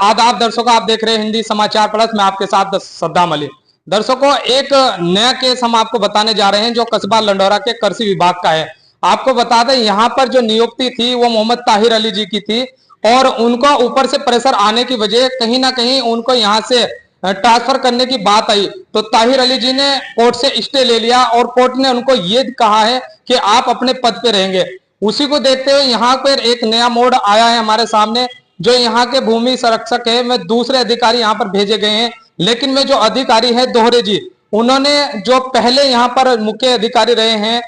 आदाब दर्शकों, आप देख रहे हैं हिंदी समाचार प्लस। मैं आपके साथ सद्दाम अली। दर्शकों, एक नया केस हम आपको बताने जा रहे हैं जो कस्बा लंडौरा के कृषि विभाग का है। आपको बता दें, यहाँ पर जो नियुक्ति थी वो मोहम्मद ताहिर अली जी की थी और उनको ऊपर से प्रेशर आने की वजह कहीं ना कहीं उनको यहाँ से ट्रांसफर करने की बात आई तो ताहिर अली जी ने कोर्ट से स्टे ले लिया और कोर्ट ने उनको ये कहा है कि आप अपने पद पे रहेंगे। उसी को देखते हुए यहाँ पर एक नया मोड़ आया है हमारे सामने। जो यहाँ के भूमि संरक्षक है, मैं दूसरे अधिकारी यहाँ पर भेजे गए हैं, लेकिन में जो अधिकारी है दोहरे जी, उन्होंने जो पहले यहाँ पर मुख्य अधिकारी रहे हैं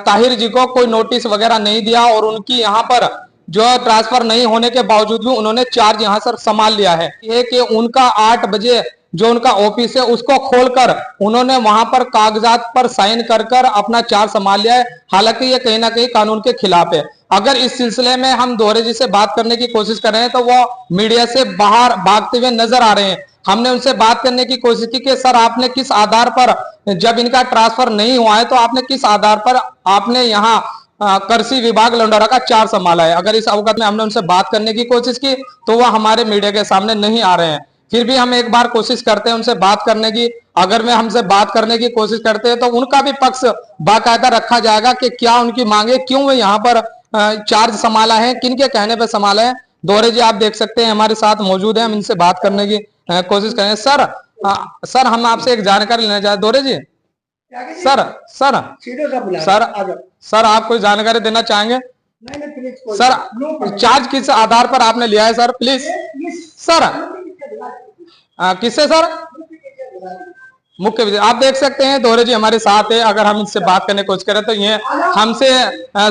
ताहिर जी को कोई नोटिस वगैरह नहीं दिया और उनकी यहाँ पर जो ट्रांसफर नहीं होने के बावजूद भी उन्होंने चार्ज यहाँ सर संभाल लिया है। ये कि उनका 8 बजे जो उनका ऑफिस है उसको खोलकर उन्होंने वहां पर कागजात पर साइन कर अपना चार्ज संभाल लिया है। हालांकि ये कहीं ना कहीं कानून के खिलाफ है। अगर इस सिलसिले में हम दोहरे जी से बात करने की कोशिश कर रहे हैं तो वो मीडिया से बाहर भागते हुए नजर आ रहे हैं। हमने उनसे बात करने की कोशिश की कि सर आपने किस आधार पर, जब इनका ट्रांसफर नहीं हुआ है तो आपने किस आधार पर आपने यहाँ कृषि विभाग लंडौरा का चार्ज संभाला है। अगर इस अवगत में हमने उनसे बात करने की कोशिश की तो वह हमारे मीडिया के सामने नहीं आ रहे हैं। फिर भी हम एक बार कोशिश करते हैं उनसे बात करने की। अगर में हमसे बात करने की कोशिश करते हैं तो उनका भी पक्ष बाकायदा रखा जाएगा कि क्या उनकी मांगे, क्यों वे यहाँ पर चार्ज संभाला है, किन के कहने पर संभाला है। दोहरे जी आप देख सकते हैं हमारे साथ मौजूद है, हम इनसे बात करने की कोशिश करें। सर हम आपसे एक जानकारी लेना चाहते। दोहरे जी सर आप कोई जानकारी देना चाहेंगे? सर चार्ज किस आधार पर आपने लिया है सर, प्लीज सर? किससे सर? मुख्य विधि। आप देख सकते हैं दोहरे जी हमारे साथ है। अगर हम इससे बात करने की कोशिश करें तो ये हमसे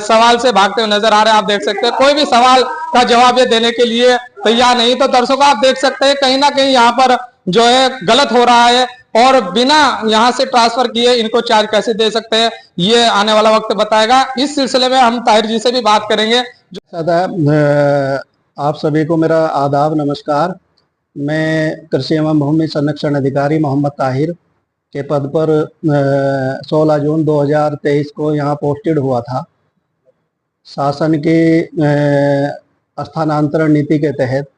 सवाल से भागते हुए नजर आ रहे हैं। आप देख सकते हैं कोई भी सवाल का जवाब ये देने के लिए तैयार नहीं। तो दर्शकों आप देख सकते हैं कहीं ना कहीं यहाँ पर जो है गलत हो रहा है और बिना यहाँ से ट्रांसफर किए इनको चार्ज कैसे दे सकते हैं ये आने वाला वक्त बताएगा। इस सिलसिले में हम ताहिर जी से भी बात करेंगे। आप सभी को मेरा आदाब, नमस्कार। मैं कृषि एवं भूमि संरक्षण अधिकारी मोहम्मद ताहिर के पद पर 16 जून 2023 को यहाँ पोस्टेड हुआ था। शासन की स्थानांतरण नीति के तहत,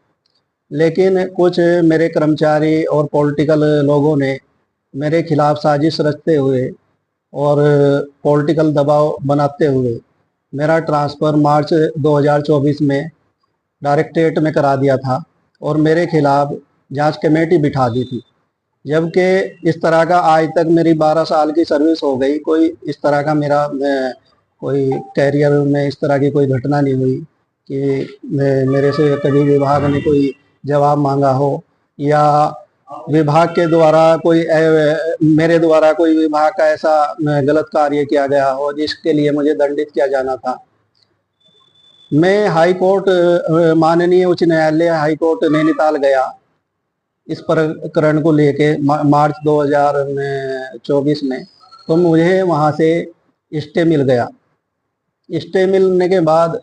लेकिन कुछ मेरे कर्मचारी और पॉलिटिकल लोगों ने मेरे खिलाफ साजिश रचते हुए और पॉलिटिकल दबाव बनाते हुए मेरा ट्रांसफ़र मार्च 2024 में डायरेक्टरेट में करा दिया था और मेरे खिलाफ जांच कमेटी बिठा दी थी। जबकि इस तरह का आज तक मेरी 12 साल की सर्विस हो गई, कोई इस तरह का मेरा कोई कैरियर में इस तरह की कोई घटना नहीं हुई कि मेरे से कभी विभाग ने कोई जवाब मांगा हो या विभाग के द्वारा कोई मेरे द्वारा कोई विभाग का ऐसा गलत कार्य किया गया हो जिसके लिए मुझे दंडित किया जाना था। मैं हाई कोर्ट, माननीय उच्च न्यायालय हाई कोर्ट नैनीताल गया इस प्रकरण को लेके मार्च 2024 में, तो मुझे वहाँ से स्टे मिल गया। स्टे मिलने के बाद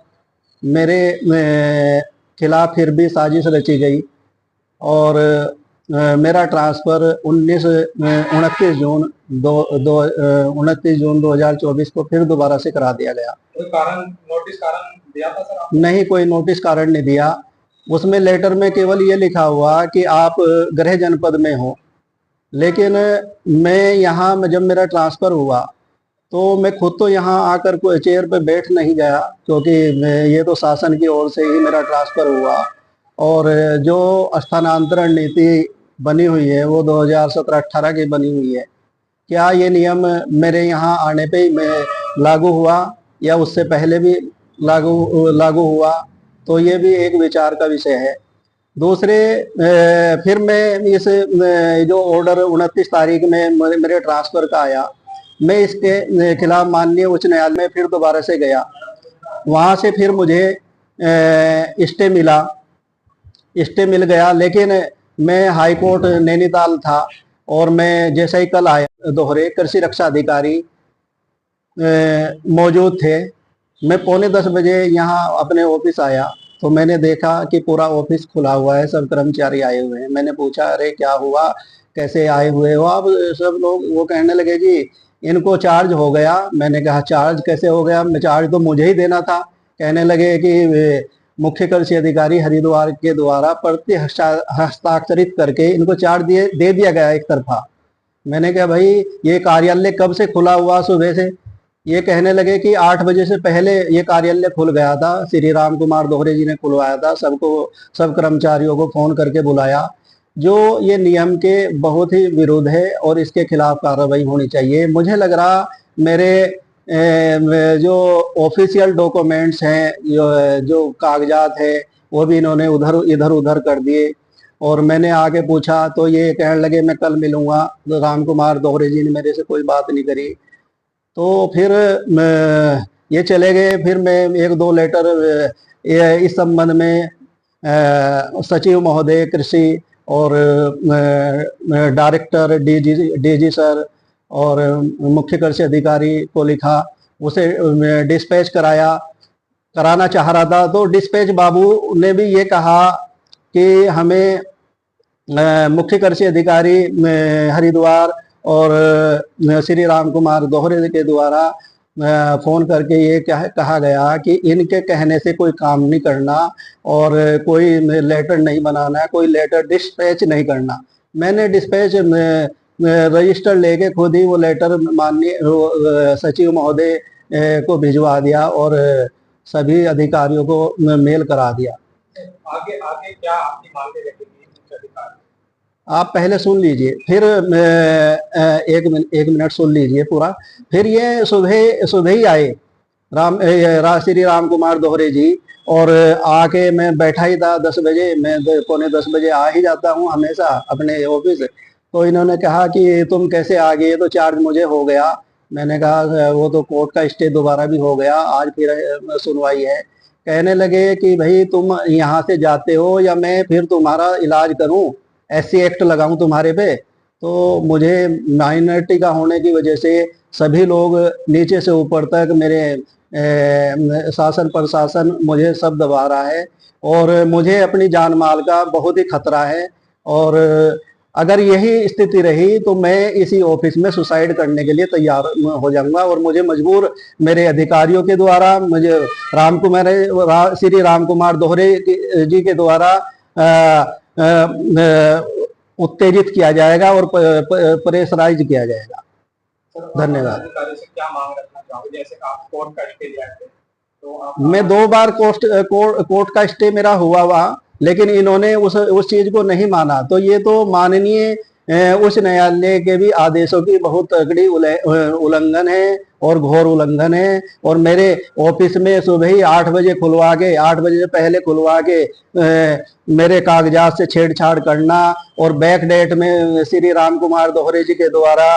मेरे खिलाफ फिर भी साजिश रची गई और मेरा ट्रांसफ़र 29 जून 2024 को फिर दोबारा से करा दिया गया। कोई नोटिस कारण दिया था सर आपने? नहीं, कोई नोटिस कारण नहीं दिया। उसमें लेटर में केवल ये लिखा हुआ कि आप गृह जनपद में हो। लेकिन मैं यहाँ जब मेरा ट्रांसफ़र हुआ तो मैं खुद तो यहाँ आकर कोई चेयर पे बैठ नहीं गया, क्योंकि ये तो शासन की ओर से ही मेरा ट्रांसफ़र हुआ और जो स्थानांतरण नीति बनी हुई है वो 2017-18 की बनी हुई है। क्या ये नियम मेरे यहाँ आने पे ही मैं लागू हुआ या उससे पहले भी लागू हुआ, तो ये भी एक विचार का विषय है। दूसरे फिर मैं इस जो ऑर्डर 29 तारीख में मेरे ट्रांसफ़र का आया, मैं इसके खिलाफ माननीय उच्च न्यायालय में फिर दोबारा से गया। वहाँ से फिर मुझे स्टे मिल गया। लेकिन मैं हाई कोर्ट नैनीताल था और मैं जैसे ही कल आया दोहरे कृषि रक्षा अधिकारी मौजूद थे। मैं 9:45 बजे यहाँ अपने ऑफिस आया तो मैंने देखा कि पूरा ऑफिस खुला हुआ है, सब कर्मचारी आए हुए हैं। मैंने पूछा अरे क्या हुआ, कैसे आए हुए हो आप सब लोग? वो कहने लगे जी इनको चार्ज हो गया। मैंने कहा चार्ज कैसे हो गया, चार्ज तो मुझे ही देना था। कहने लगे कि मुख्य कृषि अधिकारी हरिद्वार के द्वारा प्रति हस्ताक्षरित करके इनको चार्ज दे दिया गया एक तरफा। मैंने कहा भाई ये कार्यालय कब से खुला हुआ सुबह से? ये कहने लगे कि 8 बजे से पहले ये कार्यालय खुल गया था, श्री राम कुमार दोहरे जी ने खुलवाया था, सब कर्मचारियों को फोन करके बुलाया, जो ये नियम के बहुत ही विरुद्ध है और इसके खिलाफ कार्रवाई होनी चाहिए। मुझे लग रहा मेरे जो ऑफिशियल डॉक्यूमेंट्स हैं, जो कागजात है, वो भी इन्होंने इधर उधर कर दिए। और मैंने आगे पूछा तो ये कहने लगे मैं कल मिलूंगा। तो राम कुमार दोहरे जी ने मेरे से कोई बात नहीं करी। तो फिर ये चले गए। फिर मैं 1-2 लेटर इस संबंध में सचिव महोदय कृषि और डायरेक्टर डीजी सर और मुख्य कृषि अधिकारी को लिखा, उसे डिस्पैच कराना चाह रहा था। तो डिस्पैच बाबू ने भी ये कहा कि हमें मुख्य कृषि अधिकारी हरिद्वार और श्री राम कुमार दोहरे के द्वारा फोन करके ये कहा गया कि इनके कहने से कोई काम नहीं करना और कोई लेटर नहीं बनाना, कोई लेटर डिस्पैच नहीं करना। मैंने डिस्पैच रजिस्टर लेके खुद ही वो लेटर माननीय सचिव महोदय को भिजवा दिया और सभी अधिकारियों को मेल करा दिया। आगे आगे क्या आपकी मांगे रहेगी? आप पहले सुन लीजिए, फिर एक मिनट सुन लीजिए पूरा। फिर ये सुबह ही आए श्री राम कुमार दोहरे जी, और आके मैं बैठा ही था 10 बजे, मैं 9:45 बजे आ ही जाता हूँ हमेशा अपने ऑफिस। तो इन्होंने कहा कि तुम कैसे आ गए? तो चार्ज मुझे हो गया। मैंने कहा वो तो कोर्ट का स्टे दोबारा भी हो गया, आज फिर सुनवाई है। कहने लगे कि भाई तुम यहाँ से जाते हो या मैं फिर तुम्हारा इलाज करूं, SC एक्ट लगाऊं तुम्हारे पे? तो मुझे माइनॉरिटी का होने की वजह से सभी लोग नीचे से ऊपर तक मेरे शासन प्रशासन मुझे सब दबा रहा है और मुझे अपनी जान माल का बहुत ही खतरा है। और अगर यही स्थिति रही तो मैं इसी ऑफिस में सुसाइड करने के लिए तैयार हो जाऊंगा। और मुझे मजबूर मेरे अधिकारियों के द्वारा, मुझे श्री राम कुमार दोहरे जी के द्वारा उत्तेजित किया जाएगा और प्रेशराइज किया जाएगा। धन्यवाद। क्या मांग रखना चाहोगे? जैसे आप कोर्ट का स्टे लिया है, तो मैं 2 बार कोर्ट का स्टे मेरा हुआ वहाँ, लेकिन इन्होंने उस चीज को नहीं माना। तो ये तो माननीय उच्च न्यायालय के भी आदेशों की बहुत तगड़ी उल्लंघन है और घोर उल्लंघन है। और मेरे ऑफिस में सुबह ही 8 बजे खुलवा के, 8 बजे से पहले खुलवा के मेरे कागजात से छेड़छाड़ करना और बैक डेट में श्री राम कुमार दोहरे जी के द्वारा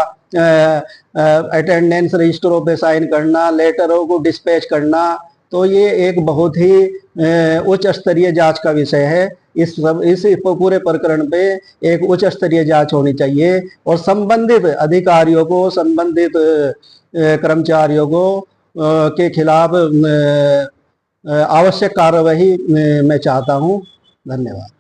अटेंडेंस रजिस्टरों पे साइन करना, लेटरों को डिस्पैच करना। तो ये एक बहुत ही उच्च स्तरीय जांच का विषय है। इस पूरे प्रकरण पे एक उच्च स्तरीय जांच होनी चाहिए और संबंधित अधिकारियों को, संबंधित कर्मचारियों को के खिलाफ आवश्यक कार्रवाई मैं चाहता हूं। धन्यवाद।